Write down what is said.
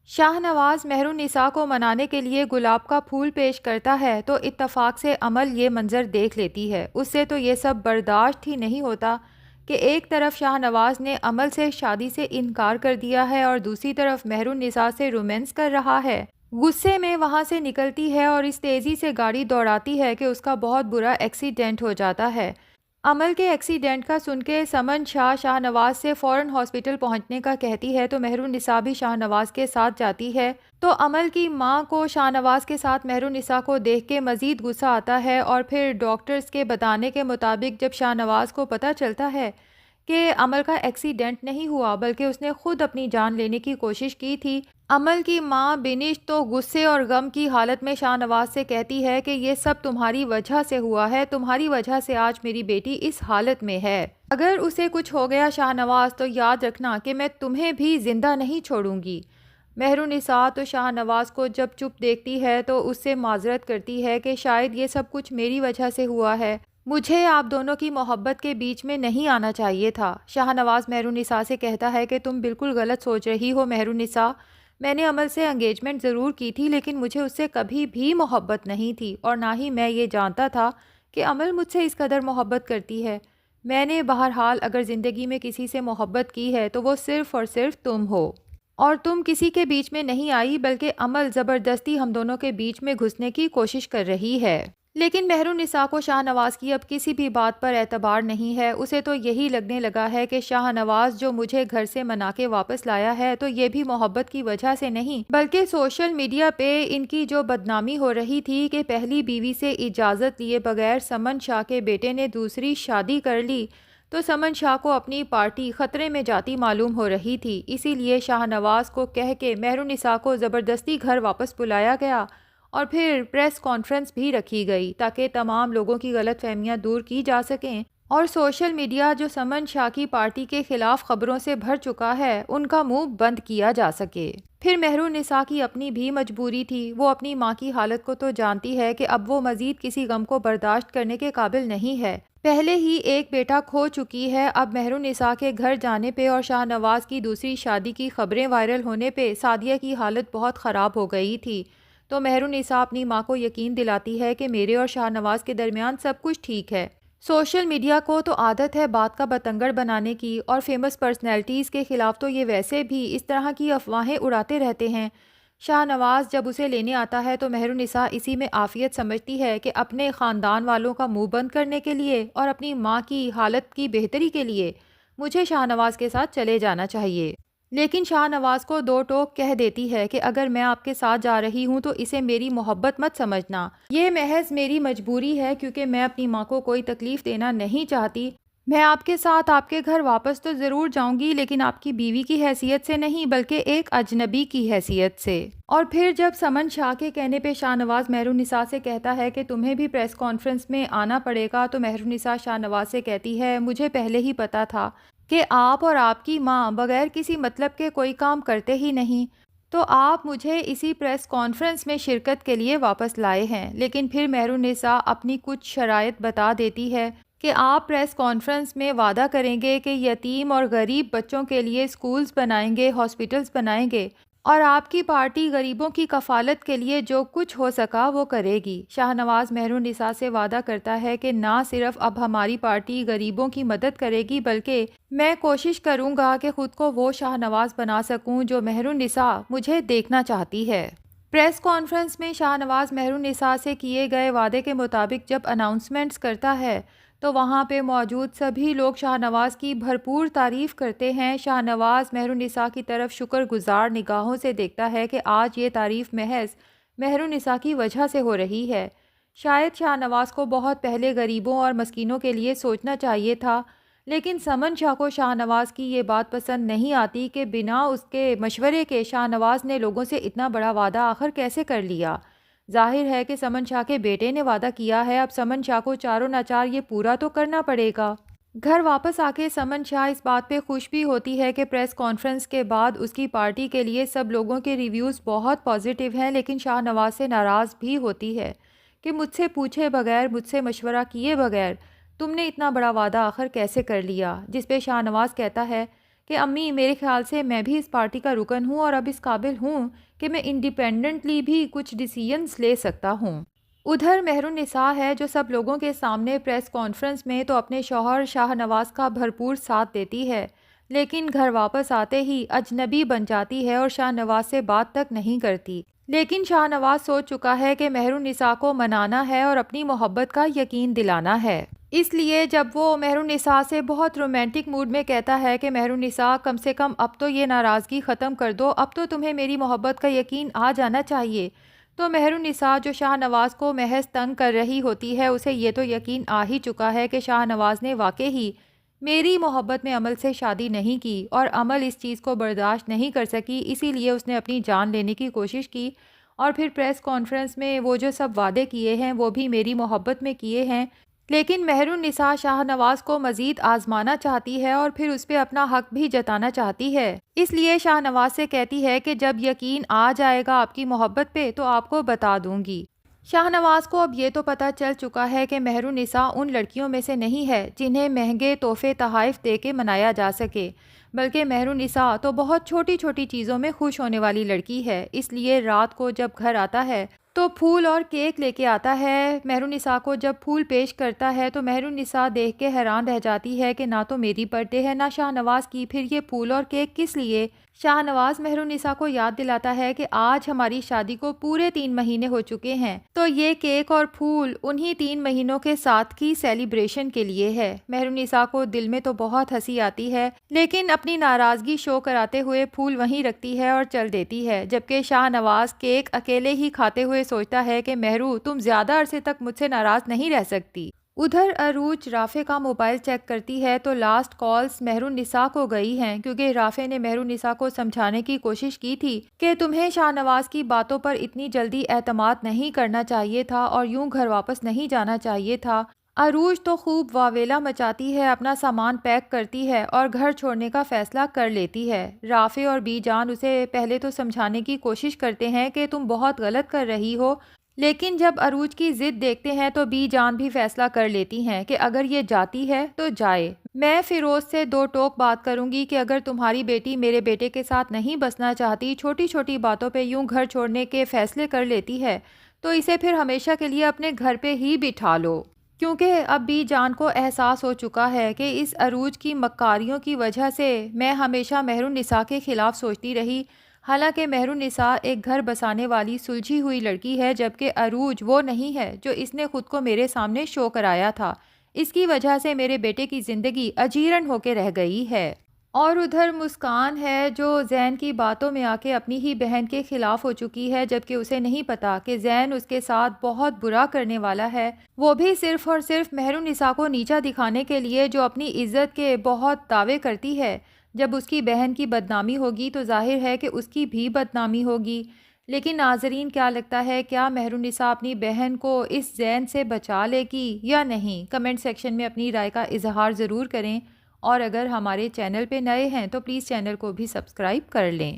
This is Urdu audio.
شاہ نواز مہر النساء کو منانے کے لیے گلاب کا پھول پیش کرتا ہے تو اتفاق سے عمل یہ منظر دیکھ لیتی ہے۔ اس سے تو یہ سب برداشت ہی نہیں ہوتا کہ ایک طرف شاہ نواز نے عمل سے شادی سے انکار کر دیا ہے اور دوسری طرف مہر النساء سے رومانس کر رہا ہے۔ غصے میں وہاں سے نکلتی ہے اور اس تیزی سے گاڑی دوڑاتی ہے کہ اس کا بہت برا ایکسیڈنٹ ہو جاتا ہے۔ عمل کے ایکسیڈنٹ کا سن کے سمن شاہ نواز سے فوراً ہاسپٹل پہنچنے کا کہتی ہے تو مہر النساء بھی شاہ نواز کے ساتھ جاتی ہے۔ تو عمل کی ماں کو شاہ نواز کے ساتھ مہر النساء کو دیکھ کے مزید غصہ آتا ہے اور پھر ڈاکٹرز کے بتانے کے مطابق جب شاہ نواز کو پتہ چلتا ہے کہ عمل کا ایکسیڈنٹ نہیں ہوا بلکہ اس نے خود اپنی جان لینے کی کوشش کی تھی، عمل کی ماں بنش تو غصے اور غم کی حالت میں شاہ نواز سے کہتی ہے کہ یہ سب تمہاری وجہ سے ہوا ہے، تمہاری وجہ سے آج میری بیٹی اس حالت میں ہے۔ اگر اسے کچھ ہو گیا شاہ نواز تو یاد رکھنا کہ میں تمہیں بھی زندہ نہیں چھوڑوں گی۔ مہر النساء تو شاہ نواز کو جب چپ دیکھتی ہے تو اس سے معذرت کرتی ہے کہ شاید یہ سب کچھ میری وجہ سے ہوا ہے، مجھے آپ دونوں کی محبت کے بیچ میں نہیں آنا چاہیے تھا۔ شاہ نواز مہر النساء سے کہتا ہے کہ تم بالکل غلط سوچ رہی ہو مہر النساء، میں نے عمل سے انگیجمنٹ ضرور کی تھی لیکن مجھے اس سے کبھی بھی محبت نہیں تھی اور نہ ہی میں یہ جانتا تھا کہ عمل مجھ سے اس قدر محبت کرتی ہے۔ میں نے بہرحال اگر زندگی میں کسی سے محبت کی ہے تو وہ صرف اور صرف تم ہو، اور تم کسی کے بیچ میں نہیں آئی بلکہ عمل زبردستی ہم دونوں کے بیچ میں گھسنے کی کوشش کر رہی ہے۔ لیکن مہر النساء کو شاہ نواز کی اب کسی بھی بات پر اعتبار نہیں ہے۔ اسے تو یہی لگنے لگا ہے کہ شاہ نواز جو مجھے گھر سے منا کے واپس لایا ہے تو یہ بھی محبت کی وجہ سے نہیں بلکہ سوشل میڈیا پہ ان کی جو بدنامی ہو رہی تھی کہ پہلی بیوی سے اجازت لیے بغیر سمن شاہ کے بیٹے نے دوسری شادی کر لی تو سمن شاہ کو اپنی پارٹی خطرے میں جاتی معلوم ہو رہی تھی۔ اسی لیے شاہ نواز کو کہہ کے مہر النساء کو زبردستی گھر واپس بلایا گیا اور پھر پریس کانفرنس بھی رکھی گئی تاکہ تمام لوگوں کی غلط فہمیاں دور کی جا سکیں اور سوشل میڈیا جو سمن شاہ کی پارٹی کے خلاف خبروں سے بھر چکا ہے ان کا منہ بند کیا جا سکے۔ پھر مہر النساء کی اپنی بھی مجبوری تھی، وہ اپنی ماں کی حالت کو تو جانتی ہے کہ اب وہ مزید کسی غم کو برداشت کرنے کے قابل نہیں ہے، پہلے ہی ایک بیٹا کھو چکی ہے۔ اب مہر النساء کے گھر جانے پہ اور شاہ نواز کی دوسری شادی کی خبریں وائرل ہونے پہ سعدیہ کی حالت بہت خراب ہو گئی تھی، تو مہر النساء اپنی ماں کو یقین دلاتی ہے کہ میرے اور شاہ نواز کے درمیان سب کچھ ٹھیک ہے۔ سوشل میڈیا کو تو عادت ہے بات کا بتنگڑ بنانے کی اور فیمس پرسنالٹیز کے خلاف تو یہ ویسے بھی اس طرح کی افواہیں اڑاتے رہتے ہیں۔ شاہ نواز جب اسے لینے آتا ہے تو مہر النساء اسی میں عافیت سمجھتی ہے کہ اپنے خاندان والوں کا منہ بند کرنے کے لیے اور اپنی ماں کی حالت کی بہتری کے لیے مجھے شاہ نواز کے ساتھ چلے جانا چاہیے۔ لیکن شاہ نواز کو دو ٹوک کہہ دیتی ہے کہ اگر میں آپ کے ساتھ جا رہی ہوں تو اسے میری محبت مت سمجھنا، یہ محض میری مجبوری ہے کیونکہ میں اپنی ماں کو کوئی تکلیف دینا نہیں چاہتی۔ میں آپ کے ساتھ آپ کے گھر واپس تو ضرور جاؤں گی لیکن آپ کی بیوی کی حیثیت سے نہیں بلکہ ایک اجنبی کی حیثیت سے۔ اور پھر جب سمن شاہ کے کہنے پہ شاہ نواز مہر النساء سے کہتا ہے کہ تمہیں بھی پریس کانفرنس میں آنا پڑے گا تو مہر النساء شاہ نواز سے کہتی ہے مجھے پہلے ہی پتا تھا کہ آپ اور آپ کی ماں بغیر کسی مطلب کے کوئی کام کرتے ہی نہیں، تو آپ مجھے اسی پریس کانفرنس میں شرکت کے لیے واپس لائے ہیں۔ لیکن پھر مہر النساء اپنی کچھ شرائط بتا دیتی ہے کہ آپ پریس کانفرنس میں وعدہ کریں گے کہ یتیم اور غریب بچوں کے لیے اسکولز بنائیں گے، ہاسپٹلز بنائیں گے اور آپ کی پارٹی غریبوں کی کفالت کے لیے جو کچھ ہو سکا وہ کرے گی۔ شاہ نواز مہر النساء سے وعدہ کرتا ہے کہ نہ صرف اب ہماری پارٹی غریبوں کی مدد کرے گی بلکہ میں کوشش کروں گا کہ خود کو وہ شاہ نواز بنا سکوں جو مہر النساء مجھے دیکھنا چاہتی ہے۔ پریس کانفرنس میں شاہ نواز مہر النساء سے کیے گئے وعدے کے مطابق جب اناؤنسمنٹس کرتا ہے تو وہاں پہ موجود سبھی لوگ شاہ نواز کی بھرپور تعریف کرتے ہیں۔ شاہ نواز مہر النساء کی طرف شکر گزار نگاہوں سے دیکھتا ہے کہ آج یہ تعریف محض مہر النساء کی وجہ سے ہو رہی ہے۔ شاید شاہ نواز کو بہت پہلے غریبوں اور مسکینوں کے لیے سوچنا چاہیے تھا، لیکن سمن شاہ کو شاہ نواز کی یہ بات پسند نہیں آتی کہ بنا اس کے مشورے کے شاہ نواز نے لوگوں سے اتنا بڑا وعدہ آخر کیسے کر لیا۔ ظاہر ہے کہ سمن شاہ کے بیٹے نے وعدہ کیا ہے، اب سمن شاہ کو چاروں ناچار یہ پورا تو کرنا پڑے گا۔ گھر واپس آ کے سمن شاہ اس بات پہ خوش بھی ہوتی ہے کہ پریس کانفرنس کے بعد اس کی پارٹی کے لیے سب لوگوں کے ریویوز بہت پازیٹیو ہیں، لیکن شاہ نواز سے ناراض بھی ہوتی ہے کہ مجھ سے پوچھے بغیر، مجھ سے مشورہ کیے بغیر تم نے اتنا بڑا وعدہ آخر کیسے کر لیا، جس پہ شاہ نواز کہتا ہے کہ امی میرے خیال سے میں بھی اس پارٹی کا رکن ہوں اور اب اس قابل ہوں کہ میں انڈیپینڈنٹلی بھی کچھ ڈیسیژنز لے سکتا ہوں۔ ادھر مہر النساء ہے جو سب لوگوں کے سامنے پریس کانفرنس میں تو اپنے شوہر شاہ نواز کا بھرپور ساتھ دیتی ہے، لیکن گھر واپس آتے ہی اجنبی بن جاتی ہے اور شاہ نواز سے بات تک نہیں کرتی۔ لیکن شاہ نواز سوچ چکا ہے کہ مہر النساء کو منانا ہے اور اپنی محبت کا یقین دلانا ہے، اس لیے جب وہ مہر النساء سے بہت رومانٹک موڈ میں کہتا ہے کہ مہر النساء کم سے کم اب تو یہ ناراضگی ختم کر دو، اب تو تمہیں میری محبت کا یقین آ جانا چاہیے، تو مہر النساء جو شاہ نواز کو محض تنگ کر رہی ہوتی ہے اسے یہ تو یقین آ ہی چکا ہے کہ شاہ نواز نے واقعی میری محبت میں عمل سے شادی نہیں کی اور عمل اس چیز کو برداشت نہیں کر سکی، اسی لیے اس نے اپنی جان لینے کی کوشش کی اور پھر پریس کانفرنس میں وہ جو سب وعدے کیے ہیں وہ بھی میری محبت میں کیے ہیں۔ لیکن مہر النساء شاہ نواز کو مزید آزمانا چاہتی ہے اور پھر اس پہ اپنا حق بھی جتانا چاہتی ہے، اس لیے شاہ نواز سے کہتی ہے کہ جب یقین آ جائے گا آپ کی محبت پہ تو آپ کو بتا دوں گی۔ شاہ نواز کو اب یہ تو پتہ چل چکا ہے کہ مہر النساء ان لڑکیوں میں سے نہیں ہے جنہیں مہنگے تحفے تحائف دے کے منایا جا سکے، بلکہ مہر النساء تو بہت چھوٹی چھوٹی چیزوں میں خوش ہونے والی لڑکی ہے، اس لیے رات کو جب گھر آتا ہے تو پھول اور کیک لے کے آتا ہے۔ مہر النساء کو جب پھول پیش کرتا ہے تو مہر النساء دیکھ کے حیران رہ جاتی ہے کہ نہ تو میری برتھ ڈے ہے نہ شاہ نواز کی، پھر یہ پھول اور کیک کس لیے؟ شاہ نواز مہر النساء کو یاد دلاتا ہے کہ آج ہماری شادی کو پورے 3 مہینے ہو چکے ہیں، تو یہ کیک اور پھول انہی 3 مہینوں کے ساتھ کی سیلیبریشن کے لیے ہے۔ مہر النساء کو دل میں تو بہت ہنسی آتی ہے، لیکن اپنی ناراضگی شو کراتے ہوئے پھول وہیں رکھتی ہے اور چل دیتی ہے، جبکہ شاہ نواز کیک اکیلے ہی کھاتے ہوئے سوچتا ہے کہ مہرو تم زیادہ عرصے تک مجھ سے ناراض نہیں رہ سکتی۔ ادھر عروج رافع کا موبائل چیک کرتی ہے تو لاسٹ کالز مہر النساء کو گئی ہیں، کیونکہ رافع نے مہر النساء کو سمجھانے کی کوشش کی تھی کہ تمہیں شاہ نواز کی باتوں پر اتنی جلدی اعتماد نہیں کرنا چاہیے تھا اور یوں گھر واپس نہیں جانا چاہیے تھا۔ عروج تو خوب واویلا مچاتی ہے، اپنا سامان پیک کرتی ہے اور گھر چھوڑنے کا فیصلہ کر لیتی ہے۔ رافع اور بی جان اسے پہلے تو سمجھانے کی کوشش کرتے ہیں کہ تم بہت غلط کر رہی ہو، لیکن جب عروج کی ضد دیکھتے ہیں تو بی جان بھی فیصلہ کر لیتی ہیں کہ اگر یہ جاتی ہے تو جائے۔ میں فیروز سے 2 ٹوک بات کروں گی کہ اگر تمہاری بیٹی میرے بیٹے کے ساتھ نہیں بسنا چاہتی، چھوٹی چھوٹی باتوں پہ یوں گھر چھوڑنے کے فیصلے کر لیتی ہے، تو اسے پھر ہمیشہ کے لیے اپنے گھر پہ ہی بٹھا لو، کیونکہ اب بی جان کو احساس ہو چکا ہے کہ اس عروج کی مکاریوں کی وجہ سے میں ہمیشہ مہر النساء کے خلاف سوچتی رہی، حالانکہ مہر النساء ایک گھر بسانے والی سلجھی ہوئی لڑکی ہے، جبکہ عروج وہ نہیں ہے جو اس نے خود کو میرے سامنے شو کرایا تھا، اس کی وجہ سے میرے بیٹے کی زندگی اجیرن ہو کے رہ گئی ہے۔ اور ادھر مسکان ہے جو زین کی باتوں میں آ کے اپنی ہی بہن کے خلاف ہو چکی ہے، جبکہ اسے نہیں پتا کہ زین اس کے ساتھ بہت برا کرنے والا ہے، وہ بھی صرف اور صرف مہر النساء کو نیچا دکھانے کے لیے، جو اپنی عزت کے بہت دعوے کرتی ہے۔ جب اس کی بہن کی بدنامی ہوگی تو ظاہر ہے کہ اس کی بھی بدنامی ہوگی۔ لیکن ناظرین کیا لگتا ہے، کیا مہر النساء اپنی بہن کو اس زین سے بچا لے گی یا نہیں؟ کمنٹ سیکشن میں اپنی رائے کا اظہار ضرور کریں، اور اگر ہمارے چینل پہ نئے ہیں تو پلیز چینل کو بھی سبسکرائب کر لیں۔